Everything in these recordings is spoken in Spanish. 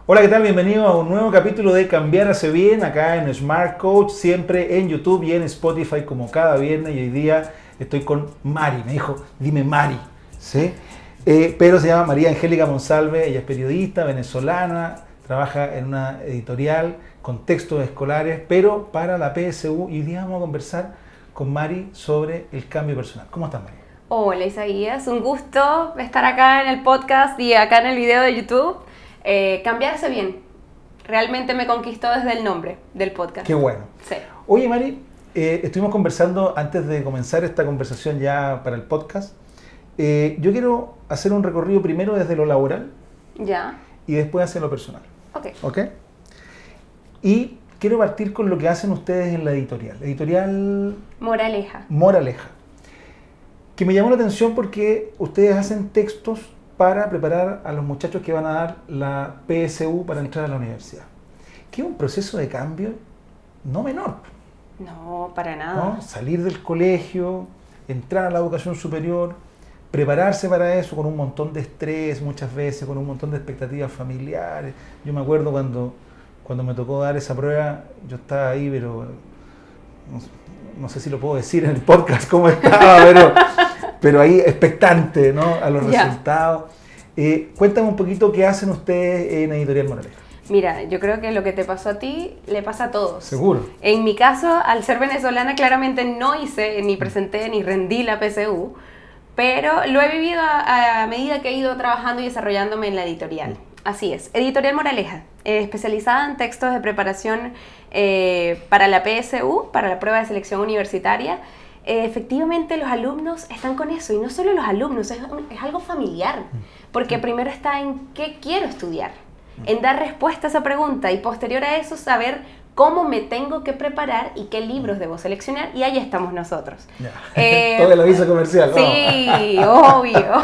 Hola, ¿qué tal? Bienvenido a un nuevo capítulo de Cambiar hace bien, acá en Smart Coach, siempre en YouTube y en Spotify como cada viernes. Y hoy día estoy con Mari, me dijo, dime Mari, ¿sí? Pero se llama María Angélica Monsalve, ella es periodista venezolana, trabaja en una editorial con textos escolares, pero para la PSU. Y hoy día vamos a conversar con Mari sobre el cambio personal. ¿Cómo estás, Mari? Hola Isaías, un gusto estar acá en el podcast y acá en el video de YouTube. Cambiarse bien, realmente me conquistó desde el nombre del podcast. Qué bueno. Sí. Oye, Mari, estuvimos conversando antes de comenzar esta conversación ya para el podcast. Yo quiero hacer un recorrido primero desde lo laboral Ya. y después hacia lo personal. Ok. ¿Ok? Y quiero partir con lo que hacen ustedes en la editorial. Editorial Moraleja. Moraleja. Que me llamó la atención porque ustedes hacen textos para preparar a los muchachos que van a dar la PSU para entrar a la universidad. Que es un proceso de cambio no menor, No, para nada. ¿no? Salir del colegio, entrar a la educación superior, prepararse para eso con un montón de estrés muchas veces, con un montón de expectativas familiares. Yo me acuerdo cuando me tocó dar esa prueba, yo estaba ahí, pero no sé si lo puedo decir en el podcast cómo estaba, pero ahí expectante, ¿no? A los resultados. Cuéntame un poquito qué hacen ustedes en Editorial Moraleja. Mira, yo creo que lo que te pasó a ti le pasa a todos. Seguro. En mi caso, al ser venezolana, claramente no hice, ni presenté, ni rendí la PSU, pero lo he vivido a medida que he ido trabajando y desarrollándome en la editorial. Así es, Editorial Moraleja, especializada en textos de preparación para la PSU, para la prueba de selección universitaria. Efectivamente los alumnos están con eso, y no solo los alumnos, es algo familiar, porque primero está en qué quiero estudiar, en dar respuesta a esa pregunta, y posterior a eso saber cómo me tengo que preparar y qué libros debo seleccionar, y ahí estamos nosotros. Todo el aviso comercial. Sí, obvio.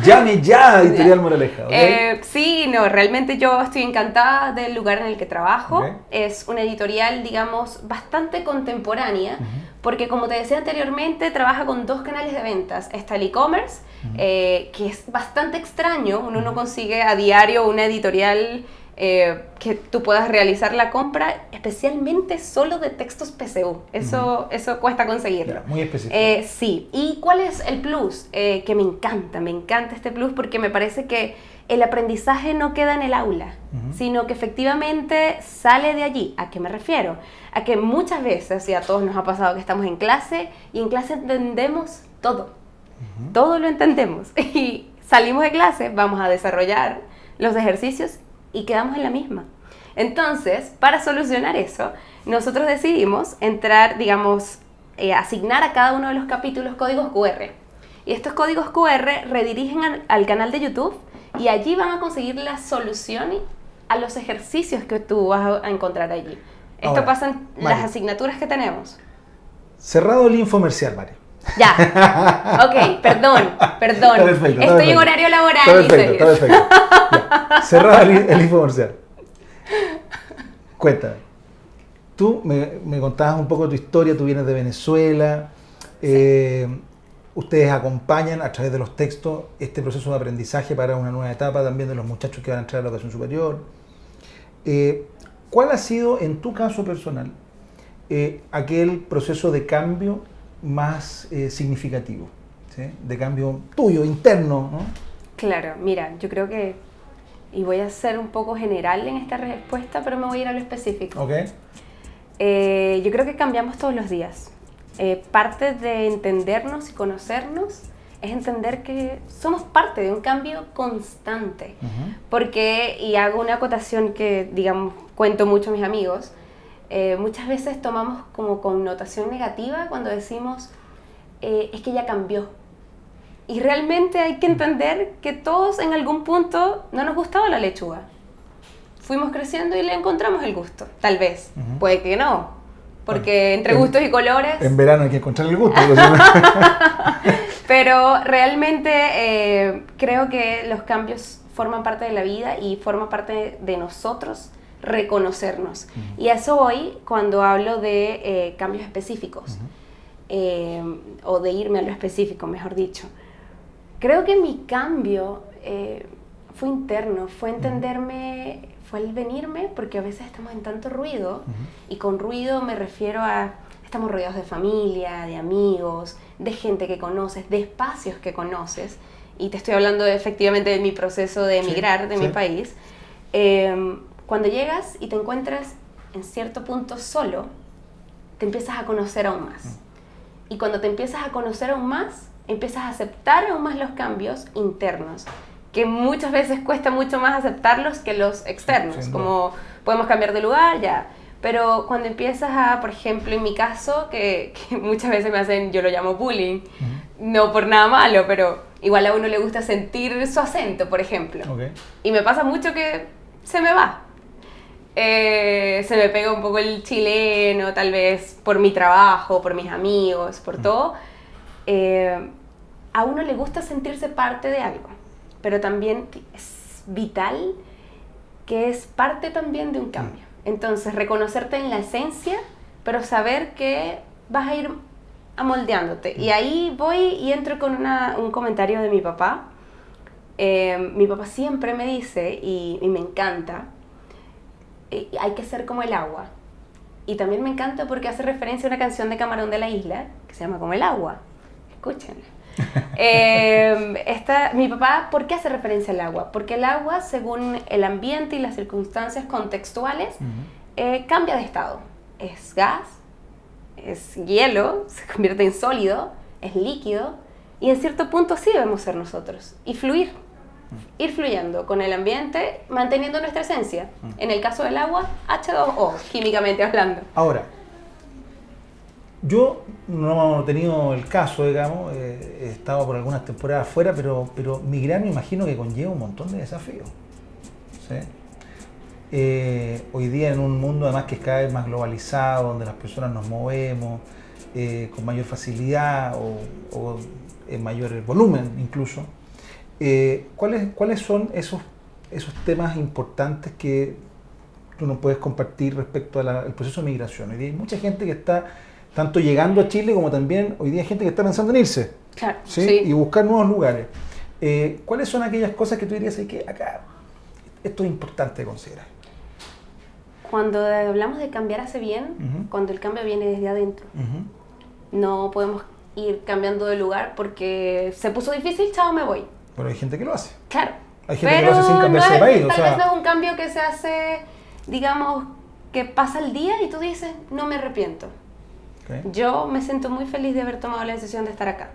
Llame ya, Editorial Moraleja. ¿Okay? Sí, no, realmente yo estoy encantada del lugar en el que trabajo. Okay. Es una editorial, digamos, bastante contemporánea, porque como te decía anteriormente, trabaja con dos canales de ventas. Está el e-commerce, que es bastante extraño, uno no consigue a diario una editorial que tú puedas realizar la compra especialmente solo de textos PSU. Eso cuesta conseguirlo. Ya, muy específico. Sí. ¿Y cuál es el plus? Que me encanta este plus, porque me parece que el aprendizaje no queda en el aula, sino que efectivamente sale de allí. ¿A qué me refiero? A que muchas veces, y a todos nos ha pasado que estamos en clase, y en clase entendemos todo. Todo lo entendemos. Y salimos de clase, vamos a desarrollar los ejercicios y quedamos en la misma. Entonces, para solucionar eso, nosotros decidimos entrar, digamos, asignar a cada uno de los capítulos códigos QR. Y estos códigos QR redirigen al canal de YouTube, y allí van a conseguir la solución a los ejercicios que tú vas a encontrar allí. Esto Ahora, pasa en Mario, las asignaturas que tenemos. Cerrado el infomercial, Mario. Ya, ok, perdón. Está perfecto, Estoy en horario laboral. Está perfecto. Ya. Cerrado el infomercial. Cuéntame. Tú me contabas un poco tu historia, tú vienes de Venezuela. Sí. Ustedes acompañan a través de los textos este proceso de aprendizaje para una nueva etapa también de los muchachos que van a entrar a la educación superior. ¿Cuál ha sido, en tu caso personal, aquel proceso de cambio más significativo, ¿sí? De cambio tuyo, interno, ¿no? Claro, mira, yo creo que, y voy a ser un poco general en esta respuesta, pero me voy a ir a lo específico. Okay. Yo creo que cambiamos todos los días. Parte de entendernos y conocernos es entender que somos parte de un cambio constante. Porque, y hago una acotación que, digamos, cuento mucho a mis amigos, muchas veces tomamos como connotación negativa cuando decimos es que ya cambió. Y realmente hay que entender que todos en algún punto no nos gustaba la lechuga. Fuimos creciendo y le encontramos el gusto, tal vez. Puede que no, porque entre gustos y colores... En verano hay que encontrar el gusto. Pero realmente creo que los cambios forman parte de la vida y forman parte de nosotros reconocernos. Y a eso voy cuando hablo de cambios específicos, o de irme a lo específico, mejor dicho. Creo que mi cambio Fue interno, fue entenderme, fue el venirme, porque a veces estamos en tanto ruido, y con ruido me refiero a, estamos rodeados de familia, de amigos, de gente que conoces, de espacios que conoces, y te estoy hablando efectivamente de mi proceso de emigrar de mi país. Cuando llegas y te encuentras en cierto punto solo, te empiezas a conocer aún más. Y cuando te empiezas a conocer aún más, empiezas a aceptar aún más los cambios internos, que muchas veces cuesta mucho más aceptarlos que los externos, como podemos cambiar de lugar, ya. Pero cuando empiezas a, por ejemplo, en mi caso, que muchas veces me hacen, yo lo llamo bullying, no por nada malo, pero igual a uno le gusta sentir su acento, por ejemplo. Y me pasa mucho que se me va. Se me pega un poco el chileno, tal vez por mi trabajo, por mis amigos, por todo. A uno le gusta sentirse parte de algo, pero también es vital que es parte también de un cambio. Entonces, reconocerte en la esencia, pero saber que vas a ir amoldeándote. Y ahí voy y entro con un comentario de mi papá. Mi papá siempre me dice, y me encanta, hay que ser como el agua. Y también me encanta porque hace referencia a una canción de Camarón de la Isla, que se llama Como el agua. Escúchenla. Mi papá, ¿por qué hace referencia al agua? Porque el agua, según el ambiente y las circunstancias contextuales, cambia de estado. Es gas, es hielo, se convierte en sólido, es líquido, y en cierto punto sí debemos ser nosotros, y fluir, ir fluyendo con el ambiente, manteniendo nuestra esencia. En el caso del agua, H2O, químicamente hablando. Ahora, yo no he tenido el caso, digamos, he estado por algunas temporadas fuera, pero migrar me imagino que conlleva un montón de desafíos. ¿Sí? Hoy día en un mundo además que es cada vez más globalizado, donde las personas nos movemos con mayor facilidad o en mayor volumen incluso, ¿cuáles son esos temas importantes que tú nos puedes compartir respecto al proceso de migración? Hoy día hay mucha gente que está tanto llegando a Chile como también hoy día hay gente que está pensando en irse, claro, ¿sí? Sí. Y buscar nuevos lugares. ¿Cuáles son aquellas cosas que tú dirías que acá esto es importante considerar? Cuando hablamos de cambiar hace bien, cuando el cambio viene desde adentro. No podemos ir cambiando de lugar porque se puso difícil, chao, me voy. Pero hay gente que lo hace. Claro. Hay gente que lo hace sin cambiarse de país. Tal vez no es un cambio que se hace, digamos, que pasa el día y tú dices, no me arrepiento. Okay. Yo me siento muy feliz de haber tomado la decisión de estar acá.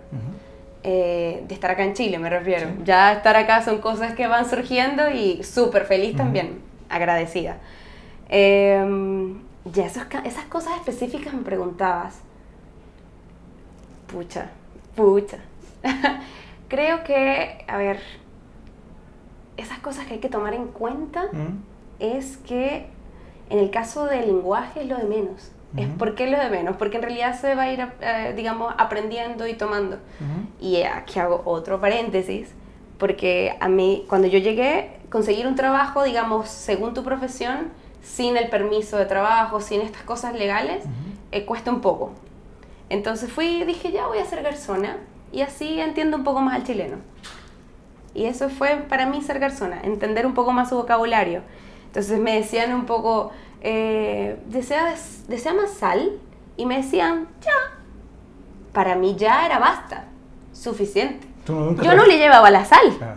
De estar acá en Chile, me refiero. Sí. Ya estar acá son cosas que van surgiendo y súper feliz también, agradecida. Ya esas cosas específicas me preguntabas. Pucha. Creo que, a ver, esas cosas que hay que tomar en cuenta es que en el caso del lenguaje es lo de menos. ¿Por qué lo de menos? Porque en realidad se va a ir, digamos, aprendiendo y tomando. Y aquí hago otro paréntesis, porque a mí, cuando yo llegué, conseguir un trabajo, digamos, según tu profesión, sin el permiso de trabajo, sin estas cosas legales, cuesta un poco. Entonces dije, ya voy a ser garzona, y así entiendo un poco más al chileno. Y eso fue para mí ser garzona, entender un poco más su vocabulario. Entonces me decían un poco, ¿desea más sal? Y me decían, ya. Para mí ya era basta, suficiente. Yo no le llevaba la sal. Ah.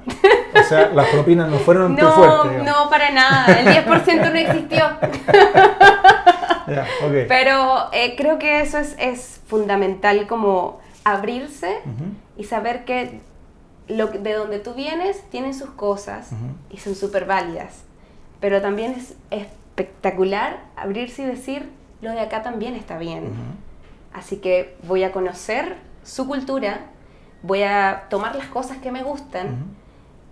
O sea, las propinas no fueron tu fuerte. Digamos. No, para nada. El 10% no existió. Yeah, okay. Pero creo que eso es fundamental, como abrirse y saber que de donde tú vienes tienen sus cosas y son súper válidas. Pero también es espectacular abrirse y decir, lo de acá también está bien. Así que voy a conocer su cultura, voy a tomar las cosas que me gustan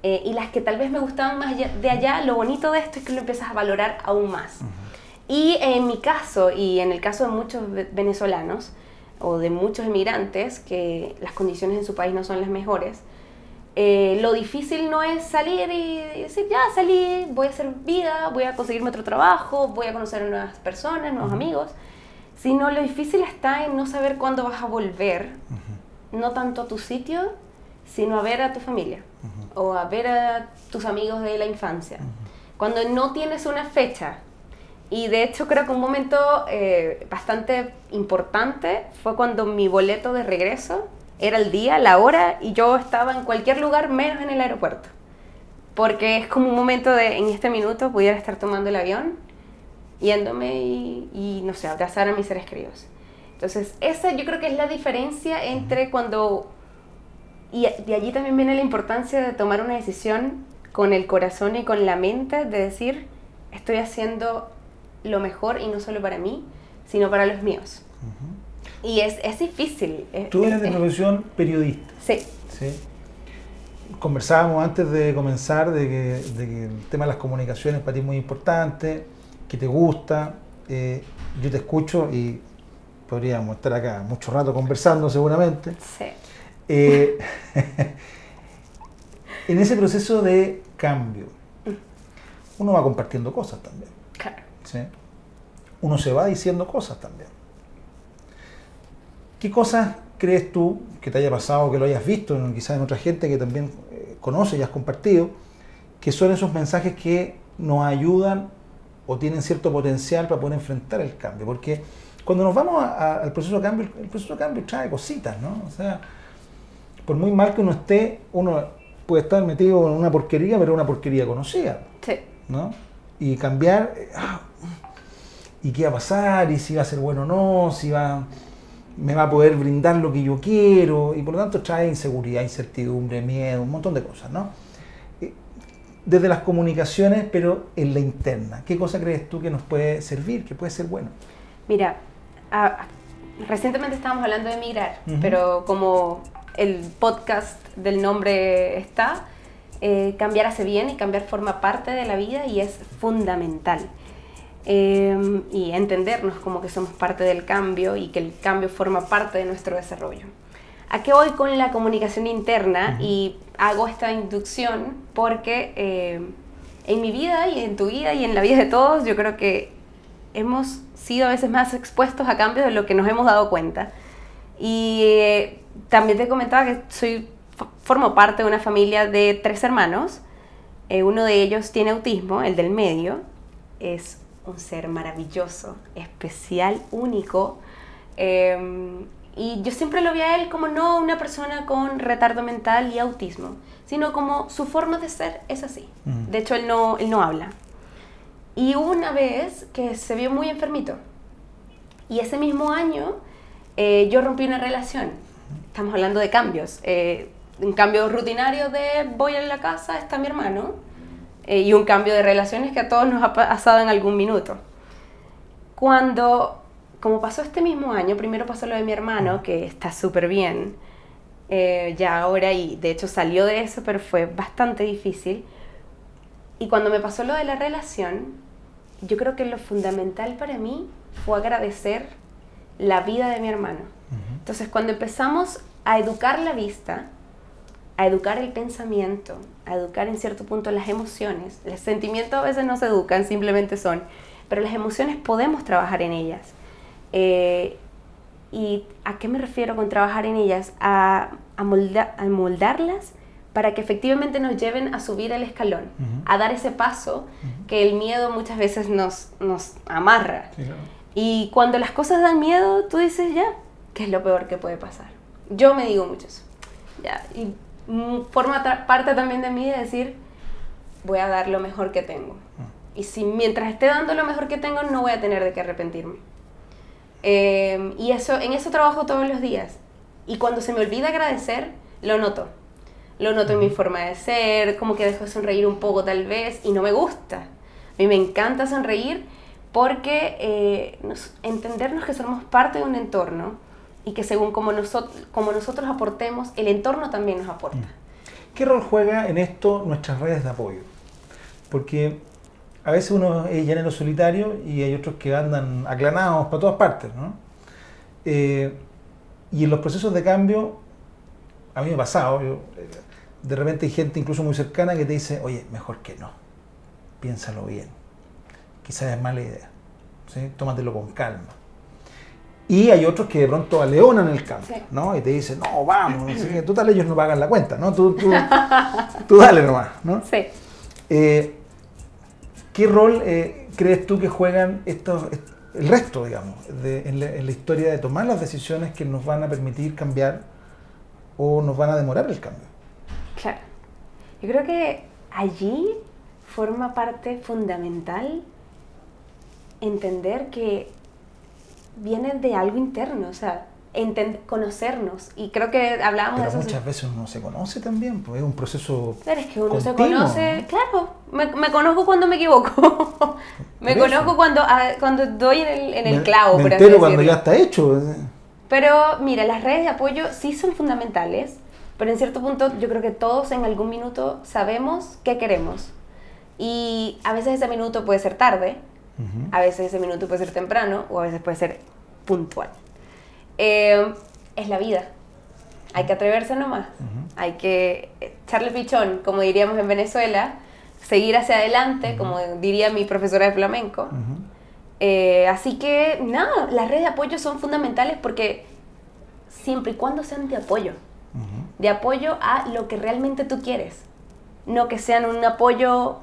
y las que tal vez me gustaban más de allá. Lo bonito de esto es que lo empiezas a valorar aún más. Y en mi caso, y en el caso de muchos venezolanos o de muchos emigrantes, que las condiciones en su país no son las mejores, lo difícil no es salir y decir, ya salí, voy a hacer vida, voy a conseguirme otro trabajo, voy a conocer nuevas personas, nuevos amigos, sino lo difícil está en no saber cuándo vas a volver, no tanto a tu sitio, sino a ver a tu familia o a ver a tus amigos de la infancia. Cuando no tienes una fecha, y de hecho creo que un momento bastante importante fue cuando mi boleto de regreso era el día, la hora, y yo estaba en cualquier lugar menos en el aeropuerto. Porque es como un momento de, en este minuto pudiera estar tomando el avión, yéndome y no sé, abrazar a mis seres queridos. Entonces, esa yo creo que es la diferencia entre cuando... Y de allí también viene la importancia de tomar una decisión con el corazón y con la mente, de decir, estoy haciendo lo mejor y no solo para mí, sino para los míos. Y es difícil. Tú eres de profesión periodista. Sí. ¿Sí? Conversábamos antes de comenzar de que el tema de las comunicaciones para ti es muy importante, que te gusta. Yo te escucho y podríamos estar acá mucho rato conversando seguramente. Sí. En ese proceso de cambio, uno va compartiendo cosas también. Claro. ¿Sí? Uno se va diciendo cosas también. ¿Qué cosas crees tú que te haya pasado, que lo hayas visto, quizás en otra gente que también conoce y has compartido, que son esos mensajes que nos ayudan o tienen cierto potencial para poder enfrentar el cambio? Porque cuando nos vamos al proceso de cambio, el proceso de cambio trae cositas, ¿no? O sea, por muy mal que uno esté, uno puede estar metido en una porquería, pero una porquería conocida. Sí. ¿No? Y cambiar, ¿y qué va a pasar? ¿Y si va a ser bueno o no? ¿Si me va a poder brindar lo que yo quiero? Y por lo tanto trae inseguridad, incertidumbre, miedo, un montón de cosas, ¿no? Desde las comunicaciones, pero en la interna, ¿qué cosa crees tú que nos puede servir, que puede ser bueno? Mira, recientemente estábamos hablando de emigrar, pero como el podcast del nombre está, cambiar hace bien y cambiar forma parte de la vida y es fundamental. Y entendernos como que somos parte del cambio y que el cambio forma parte de nuestro desarrollo. ¿A qué voy con la comunicación interna? Y hago esta inducción porque en mi vida y en tu vida y en la vida de todos, yo creo que hemos sido a veces más expuestos a cambios de lo que nos hemos dado cuenta. Y también te comentaba que formo parte de una familia de 3 hermanos. Uno de ellos tiene autismo, el del medio. Es un ser maravilloso, especial, único. Y yo siempre lo vi a él como no una persona con retardo mental y autismo, sino como su forma de ser es así. De hecho, él no habla. Y hubo una vez que se vio muy enfermito. Y ese mismo año yo rompí una relación. Estamos hablando de cambios. Un cambio rutinario de voy a la casa, está mi hermano. Y un cambio de relaciones que a todos nos ha pasado en algún minuto. Como pasó este mismo año, primero pasó lo de mi hermano, que está súper bien ya ahora, y de hecho salió de eso, pero fue bastante difícil. Y cuando me pasó lo de la relación, yo creo que lo fundamental para mí fue agradecer la vida de mi hermano. Entonces, cuando empezamos a educar la vista, a educar el pensamiento, a educar en cierto punto las emociones, los sentimientos a veces no se educan, simplemente son, pero las emociones podemos trabajar en ellas. ¿Y a qué me refiero con trabajar en ellas? A moldarlas para que efectivamente nos lleven a subir el escalón, a dar ese paso que el miedo muchas veces nos amarra. Sí, claro. Y cuando las cosas dan miedo, tú dices, ya, ¿qué es lo peor que puede pasar? Yo me digo mucho eso. Ya, y forma parte también de mí de decir, voy a dar lo mejor que tengo. Y si mientras esté dando lo mejor que tengo, no voy a tener de qué arrepentirme. Y en eso trabajo todos los días. Y cuando se me olvida agradecer, lo noto. Lo noto en mi forma de ser, como que dejo de sonreír un poco tal vez, y no me gusta. A mí me encanta sonreír porque entendernos que somos parte de un entorno y que según como nosotros aportemos, el entorno también nos aporta. ¿Qué rol juega en esto nuestras redes de apoyo? Porque a veces uno es llanero solitario y hay otros que andan aclanados para todas partes, ¿no? Y en los procesos de cambio, a mí me ha pasado, de repente hay gente incluso muy cercana que te dice, oye, mejor que no, piénsalo bien, quizás es mala idea, ¿sí? Tómatelo con calma. Y hay otros que de pronto aleonan el cambio, Sí. ¿no? Y te dicen, no, vamos, no sé qué. Total, ellos no pagan la cuenta, ¿no? Tú dale nomás, ¿no? Sí. ¿Qué rol crees tú que juegan el resto, digamos, en la historia de tomar las decisiones que nos van a permitir cambiar o nos van a demorar el cambio? Claro. Yo creo que allí forma parte fundamental entender que viene de algo interno, o sea, conocernos. Y creo que hablábamos Pero de eso. muchas veces uno no se conoce también, pues es un proceso Pero es que uno se continuo, conoce, ¿no? claro, me conozco cuando me equivoco, me Por eso. conozco cuando doy en el clavo, me por así entero cuando decirlo. ya está hecho. Pero mira, las redes de apoyo sí son fundamentales, pero en cierto punto yo creo que todos en algún minuto sabemos qué queremos. Y a veces ese minuto puede ser tarde, Ujú. a veces ese minuto puede ser temprano o a veces puede ser puntual. Es la vida. Hay que atreverse nomás. Hay que echarle pichón, como diríamos en Venezuela, seguir hacia adelante, como diría mi profesora de flamenco. Ujú. Así que, nada, las redes de apoyo son fundamentales porque siempre y cuando sean Ujú. de apoyo a lo que realmente tú quieres, no que sean un apoyo,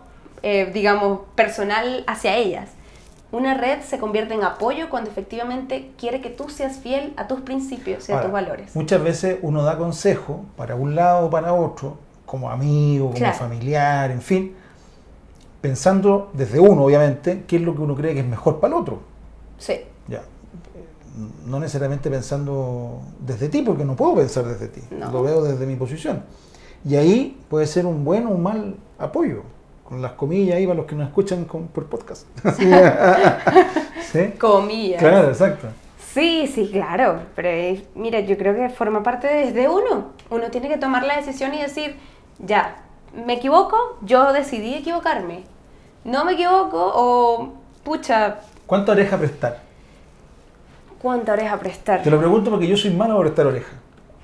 digamos, personal hacia ellas. Una red se convierte en apoyo cuando efectivamente quiere que tú seas fiel a tus principios y a Ahora, tus valores. muchas veces uno da consejo para un lado o para otro, como amigo, como Claro. familiar, en fin, pensando desde uno, obviamente, qué es lo que uno cree que es mejor para el otro. Sí, Ya. No necesariamente pensando desde ti, porque no puedo pensar desde ti, No. lo veo desde mi posición. Y ahí puede ser un buen o un mal apoyo, con las comillas ahí para los que nos escuchan por podcast. ¿Sí? comillas. Claro, exacto. Sí, sí, claro, pero mira, yo creo que forma parte desde uno. Uno tiene que tomar la decisión y decir, ya, me equivoco, yo decidí equivocarme. No me equivoco o, pucha, ¿Cuánta oreja prestar? ¿cuánta oreja prestar? Te lo pregunto porque yo soy malo para prestar oreja.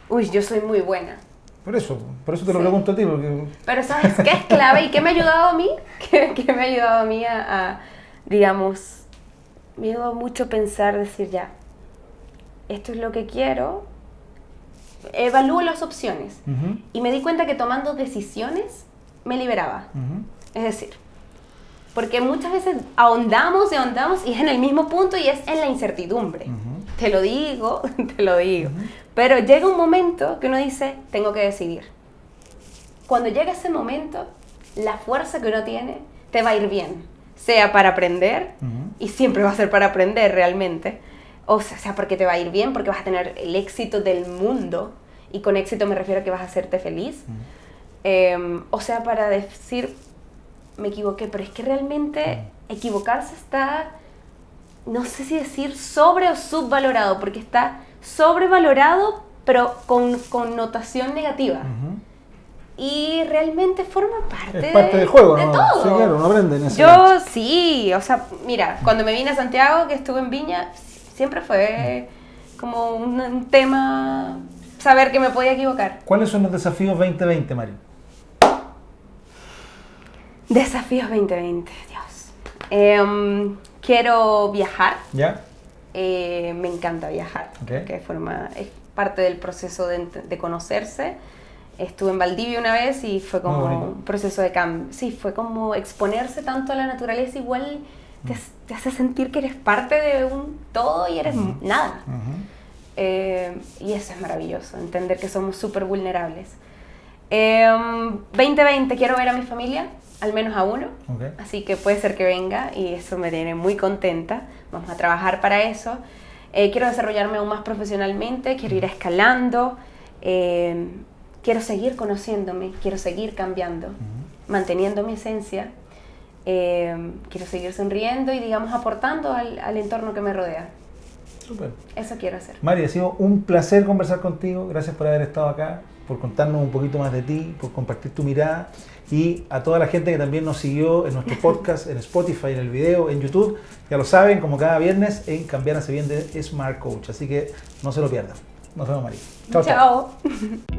Uy, yo soy muy buena. Por eso te lo Sí. pregunto a ti, porque Pero ¿sabes qué es clave y qué me ha ayudado a mí? ¿Qué me ha ayudado a mí digamos, me ha ayudado mucho pensar, decir ya, esto es lo que quiero, evalúo las opciones Ujú, y me di cuenta que tomando decisiones me liberaba. ujú. Es decir, porque muchas veces ahondamos y ahondamos y es en el mismo punto y es en la incertidumbre. Ujú. Te lo digo, te lo digo. Pero llega un momento que uno dice, tengo que decidir. Cuando llega ese momento, la fuerza que uno tiene te va a ir bien. Sea para aprender, Ujú. y siempre va a ser para aprender realmente. O sea, porque te va a ir bien, porque vas a tener el éxito del mundo. Y con éxito me refiero a que vas a hacerte feliz. O sea, para decir, me equivoqué, pero es que realmente equivocarse está, no sé si decir sobre o subvalorado, porque está sobrevalorado, pero con connotación negativa. Ujú. Y realmente forma parte, Es parte del juego, de ¿no? todo. Sí, claro, uno aprende en ese Yo sí, o sea, mira, cuando me vine a Santiago, que estuve en Viña, siempre fue como un tema saber que me podía equivocar. ¿Cuáles son los desafíos 2020, Mari? Desafíos 2020, Dios. Quiero viajar. ¿Ya? Me encanta viajar, Ok. que es parte del proceso de conocerse. Estuve en Valdivia una vez y fue Muy como bonito. un proceso de cambio. Sí, fue como exponerse tanto a la naturaleza, igual te hace sentir que eres parte de un todo y eres nada. Ujú. Y eso es maravilloso, entender que somos súper vulnerables. 2020 quiero ver a mi familia, al menos a uno, Ok. así que puede ser que venga y eso me tiene muy contenta. Vamos a trabajar para eso. Quiero desarrollarme aún más profesionalmente, quiero ir escalando, quiero seguir conociéndome, quiero seguir cambiando, manteniendo mi esencia. Quiero seguir sonriendo y, digamos, aportando al entorno que me rodea. Súper. Eso quiero hacer. Mari, ha sido un placer conversar contigo. Gracias por haber estado acá, por contarnos un poquito más de ti, por compartir tu mirada. Y a toda la gente que también nos siguió en nuestro podcast, en Spotify, en el video, en YouTube. Ya lo saben, como cada viernes, en Cambiar Hace Bien de Smart Coach. Así que no se lo pierdan. Nos vemos, Mari. Chao, chao. Chao.